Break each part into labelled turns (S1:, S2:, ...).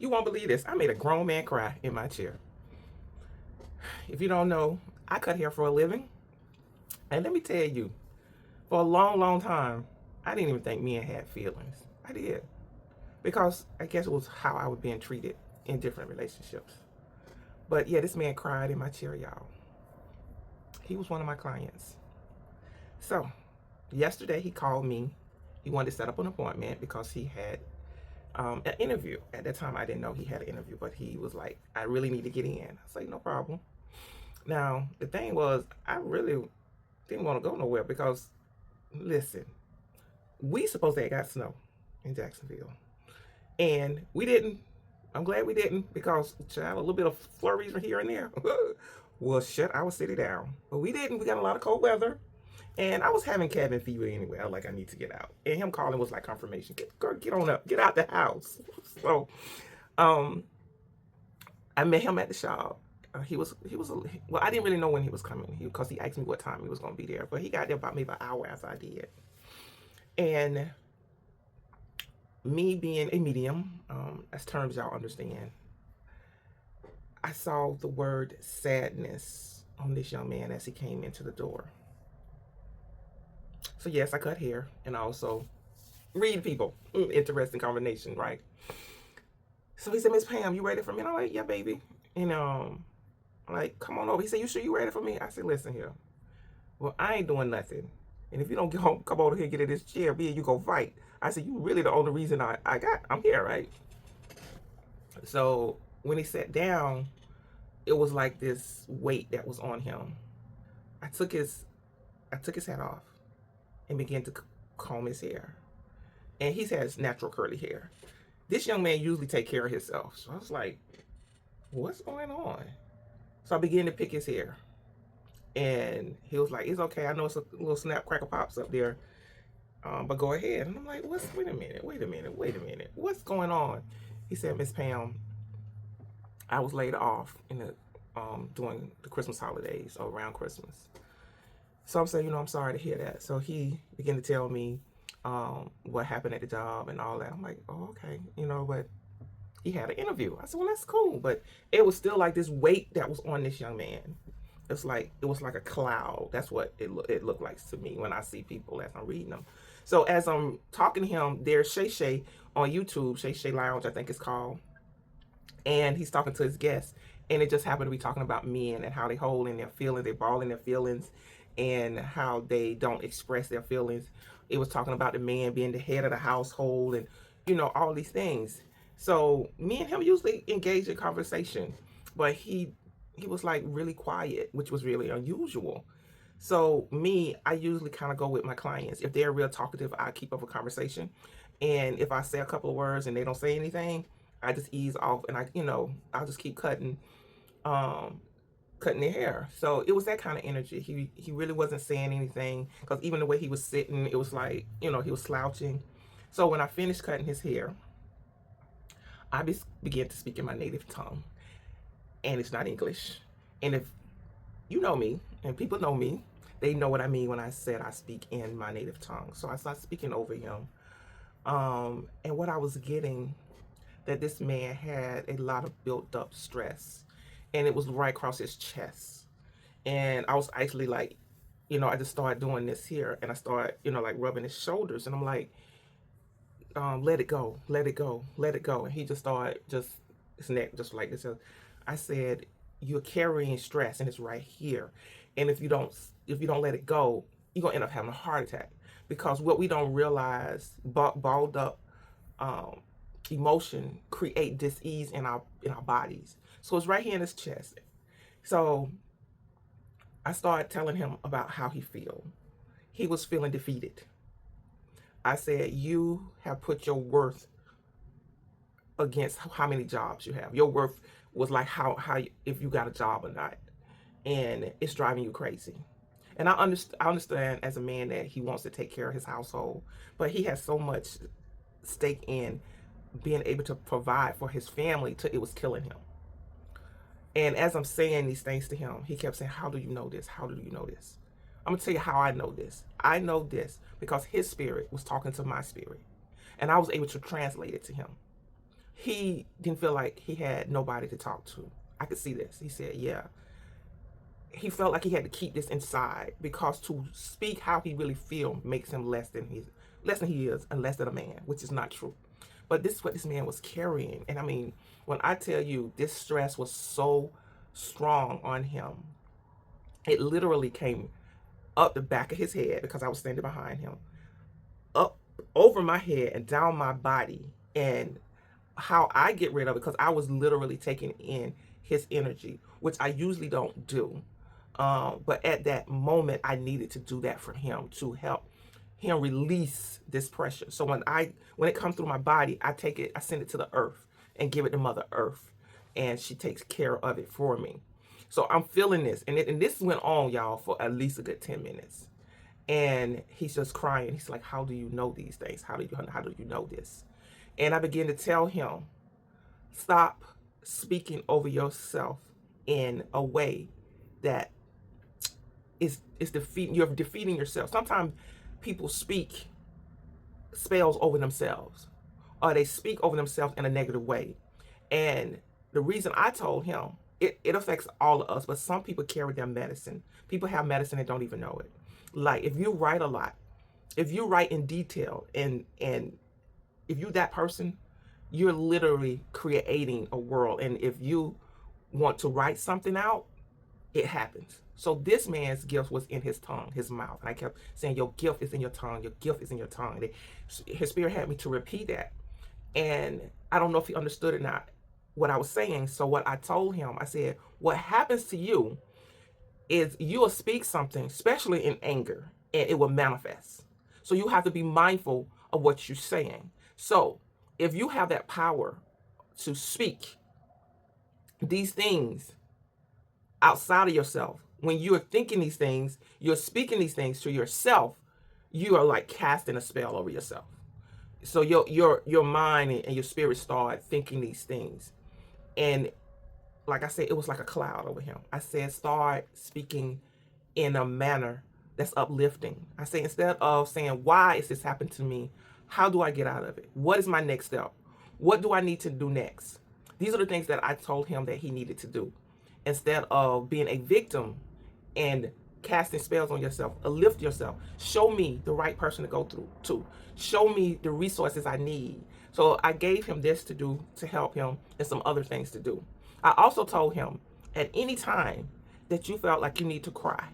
S1: You won't believe this. I made a grown man cry in my chair. If you don't know, I cut hair for a living. And let me tell you, for a long, long time, I didn't even think men had feelings. I did. Because I guess it was how I was being treated in different relationships. But yeah, this man cried in my chair, y'all. He was one of my clients. So, yesterday he called me. He wanted to set up an appointment because he had an interview. At that time, I didn't know he had an interview, but he was like, I really need to get in. I was like, no problem. Now, the thing was, I really didn't want to go nowhere because, listen, we supposed to have got snow in Jacksonville. And we didn't. I'm glad we didn't because, child, a little bit of flurries here and there will shut our city down. But we didn't. We got a lot of cold weather. And I was having cabin fever anyway. I was like, I need to get out. And him calling was like confirmation. Get on up. Get out the house. So um, I met him at the shop. Well, I didn't really know when he was coming because he asked me what time he was going to be there. But he got there about maybe an hour after I did. And me being a medium, as terms y'all understand, I saw the word sadness on this young man as he came into the door. So yes, I cut hair and I also read people. Interesting combination, right? So he said, Miss Pam, you ready for me? And I'm like, yeah, baby. And I'm like, come on over. He said, you sure you ready for me? I said, listen here. Well, I ain't doing nothing. And if you don't come over here, get in this chair, me and you go fight. I said, you really the only reason I'm here, right? So when he sat down, it was like this weight that was on him. I took his hat off and began to comb his hair. And he has natural curly hair. This young man usually take care of himself. So I was like, what's going on? So I began to pick his hair. And he was like, it's okay. I know it's a little snap crackle pops up there. But go ahead. And I'm like, wait a minute. What's going on? He said, Miss Pam, I was laid off during the Christmas holidays or around Christmas. So I'm saying, I'm sorry to hear that. So he began to tell me what happened at the job and all that. I'm like, oh, okay. But he had an interview. I said, well, that's cool. But it was still like this weight that was on this young man. It was like a cloud. That's what it looked like to me when I see people as I'm reading them. So as I'm talking to him, there's Shay Shay on YouTube, Shay Shay Lounge, I think it's called. And he's talking to his guests. And it just happened to be talking about men and how they hold in their feelings, they ball in their feelings, and how they don't express their feelings. It was talking about the man being the head of the household and, all these things. So me and him usually engage in conversation, but he was like really quiet, which was really unusual. So me, I usually kind of go with my clients. If they're real talkative, I keep up a conversation. And if I say a couple of words and they don't say anything, I just ease off and I'll just keep cutting their hair. So it was that kind of energy. He really wasn't saying anything because even the way he was sitting, it was like, he was slouching. So when I finished cutting his hair, I began to speak in my native tongue. And it's not English. And if you know me and people know me, they know what I mean when I said I speak in my native tongue. So I started speaking over him. And what I was getting, that this man had a lot of built up stress. And it was right across his chest. And I was actually like, I just started doing this here. And I started, like rubbing his shoulders. And I'm like, let it go, let it go, let it go. And he just started his neck just like this. I said, you're carrying stress and it's right here. And if you don't let it go, you're gonna end up having a heart attack. Because what we don't realize, balled up emotion create dis-ease in our bodies. So it's right here in his chest. So I started telling him about how he feel. He was feeling defeated. I said, you have put your worth against how many jobs you have. Your worth was like how if you got a job or not. And it's driving you crazy. And I understand as a man that he wants to take care of his household, but he has so much stake in being able to provide for his family till it was killing him. And as I'm saying these things to him, he kept saying, how do you know this? How do you know this? I'm going to tell you how I know this. I know this because his spirit was talking to my spirit. And I was able to translate it to him. he didn't feel like he had nobody to talk to. I could see this. He said, yeah, he felt like he had to keep this inside because to speak how he really feel makes him less than he is and less than a man, which is not true. But this is what this man was carrying. And I mean, when I tell you this stress was so strong on him, it literally came up the back of his head because I was standing behind him, up over my head and down my body. And how I get rid of it, because I was literally taking in his energy, which I usually don't do. But at that moment, I needed to do that for him to help him release this pressure. So when it comes through my body, I take it, I send it to the earth and give it to Mother Earth, and she takes care of it for me. So I'm feeling this, and this went on, y'all, for at least a good 10 minutes. And he's just crying. He's like, "How do you know these things? How do you know this?" And I began to tell him, stop speaking over yourself in a way that is you're defeating yourself. Sometimes people speak spells over themselves, or they speak over themselves in a negative way. And the reason I told him, it affects all of us, but some people carry their medicine. People have medicine and don't even know it. Like if you write a lot, if you write in detail, and if you that person, you're literally creating a world. And if you want to write something out, it happens. So this man's gift was in his tongue, his mouth. And I kept saying, your gift is in your tongue. Your gift is in your tongue. His spirit had me to repeat that. And I don't know if he understood it or not, what I was saying. So what I told him, I said, what happens to you is you will speak something, especially in anger, and it will manifest. So you have to be mindful of what you're saying. So if you have that power to speak these things outside of yourself, when you're thinking these things, you're speaking these things to yourself, you are like casting a spell over yourself. So your mind and your spirit start thinking these things. And like I said, it was like a cloud over him. I said, start speaking in a manner that's uplifting. I say, instead of saying, why is this happening to me? How do I get out of it? What is my next step? What do I need to do next? These are the things that I told him that he needed to do. Instead of being a victim and casting spells on yourself, uplift yourself. Show me the right person to go through to. Show me the resources I need. So I gave him this to do to help him, and some other things to do. I also told him, at any time that you felt like you need to cry,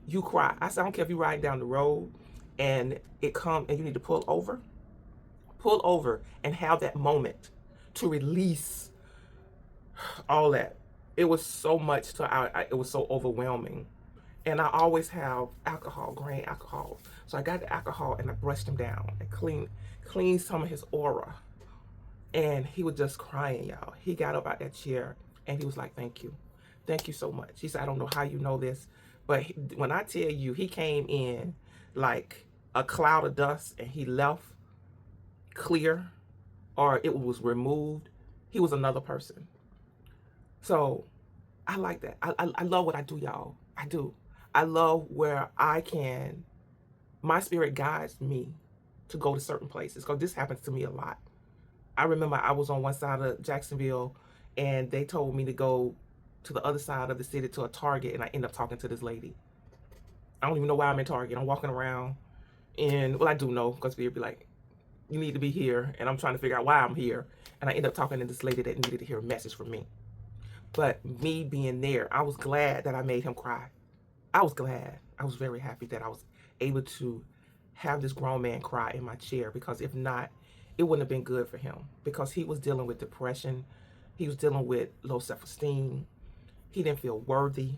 S1: you cry. I said, I don't care if you're riding down the road and it comes and you need to pull over and have that moment to release all that. It was so much it was so overwhelming. And I always have alcohol, grain alcohol. So I got the alcohol and I brushed him down and cleaned some of his aura. And he was just crying, y'all. He got up out that chair and he was like, thank you. Thank you so much. He said, I don't know how you know this, but when I tell you, he came in like a cloud of dust and he left clear, or it was removed. He was another person. So I like that. I love what I do, y'all. I do. I love where my spirit guides me to go to certain places, because this happens to me a lot. I remember I was on one side of Jacksonville and they told me to go to the other side of the city to a Target, and I ended up talking to this lady. I don't even know why I'm in Target. I'm walking around and, well, I do know, because Spirit be like, you need to be here, and I'm trying to figure out why I'm here. And I ended up talking to this lady that needed to hear a message from me. But me being there, I was glad that I made him cry. I was glad. I was very happy that I was able to have this grown man cry in my chair, because if not, it wouldn't have been good for him, because he was dealing with depression. He was dealing with low self-esteem. He didn't feel worthy.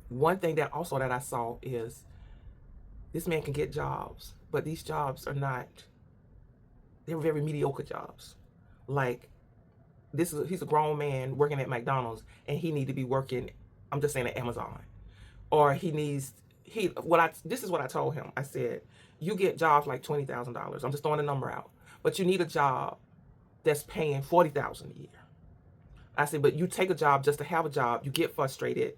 S1: One thing that I saw is this man can get jobs, but these jobs they're very mediocre jobs. Like, he's a grown man working at McDonald's, and he need to be working, I'm just saying, at Amazon. Or this is what I told him. I said, you get jobs like $20,000. I'm just throwing a number out. But you need a job that's paying $40,000 a year. I said, but you take a job just to have a job, you get frustrated,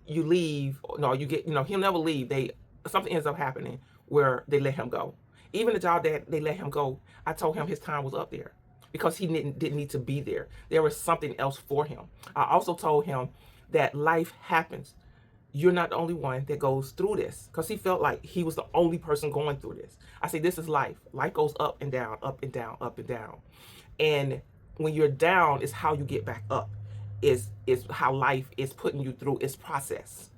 S1: you leave. No, he'll never leave. Something ends up happening where they let him go. Even the job that they let him go, I told him his time was up there. because he didn't need to be there. There was something else for him. I also told him that life happens. You're not the only one that goes through this, because he felt like he was the only person going through this. I say, this is life. Life goes up and down, up and down, up and down. And when you're down is how you get back up, is how life is putting you through its process.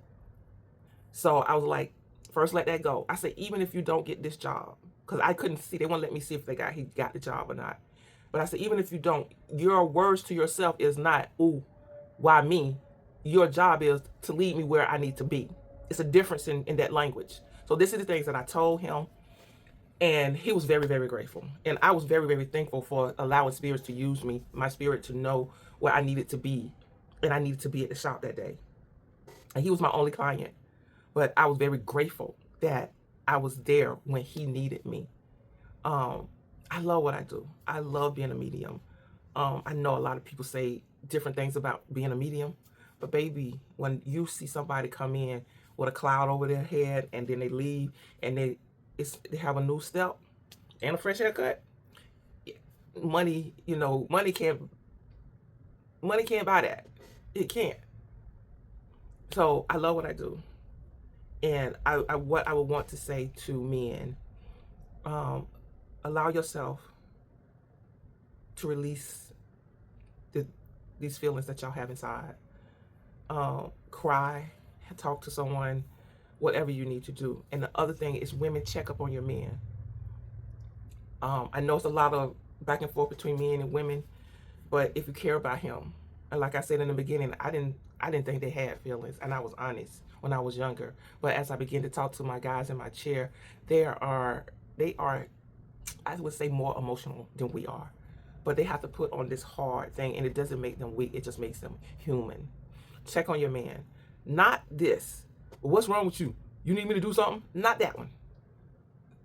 S1: So I was like, first let that go. I said, even if you don't get this job, because I couldn't see, they won't let me see if he got the job or not. But I said, even if you don't, your words to yourself is not, ooh, why me? Your job is to lead me where I need to be. It's a difference in that language. So this is the things that I told him. And he was very, very grateful. And I was very, very thankful for allowing spirits to use me, my spirit to know where I needed to be. And I needed to be at the shop that day. And he was my only client. But I was very grateful that I was there when he needed me. I love what I do. I love being a medium. I know a lot of people say different things about being a medium. But baby, when you see somebody come in with a cloud over their head and then they leave and they have a new step and a fresh haircut, money, money can't buy that. It can't. So I love what I do. And what I would want to say to men, allow yourself to release these feelings that y'all have inside. Cry, talk to someone, whatever you need to do. And the other thing is, women, check up on your men. I know it's a lot of back and forth between men and women, but if you care about him, and like I said in the beginning, I didn't think they had feelings, and I was honest when I was younger. But as I began to talk to my guys in my chair, they are, I would say, more emotional than we are. But they have to put on this hard thing, and it doesn't make them weak. It just makes them human. Check on your man. Not this. What's wrong with you? You need me to do something? Not that one.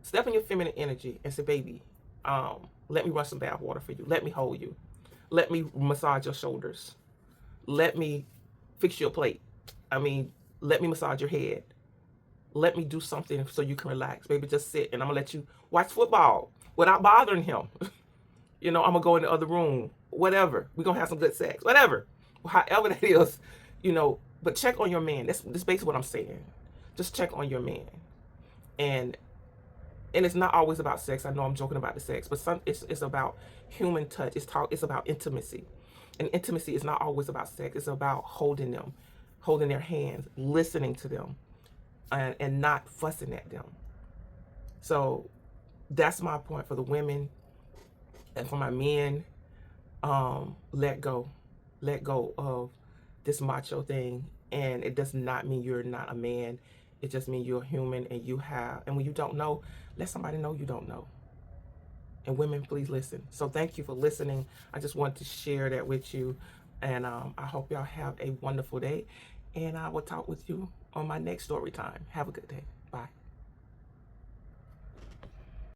S1: Step in your feminine energy and say, baby, let me run some bath water for you. Let me hold you. Let me massage your shoulders. Let me fix your plate. Let me massage your head. Let me do something so you can relax. Baby, just sit, and I'm going to let you watch football without bothering him. I'm going to go in the other room. Whatever. We're going to have some good sex. Whatever. However that is, but check on your man. That's basically what I'm saying. Just check on your man. And it's not always about sex. I know I'm joking about the sex, but it's about human touch. It's about intimacy. And intimacy is not always about sex. It's about holding them, holding their hands, listening to them, and not fussing at them. So that's my point for the women. And for my men, let go of this macho thing. And it does not mean you're not a man. It just means you're human, and when you don't know, let somebody know you don't know. And women, please listen. So thank you for listening. I just wanted to share that with you. And I hope y'all have a wonderful day. And I will talk with you on my next story time. Have a good day. Bye.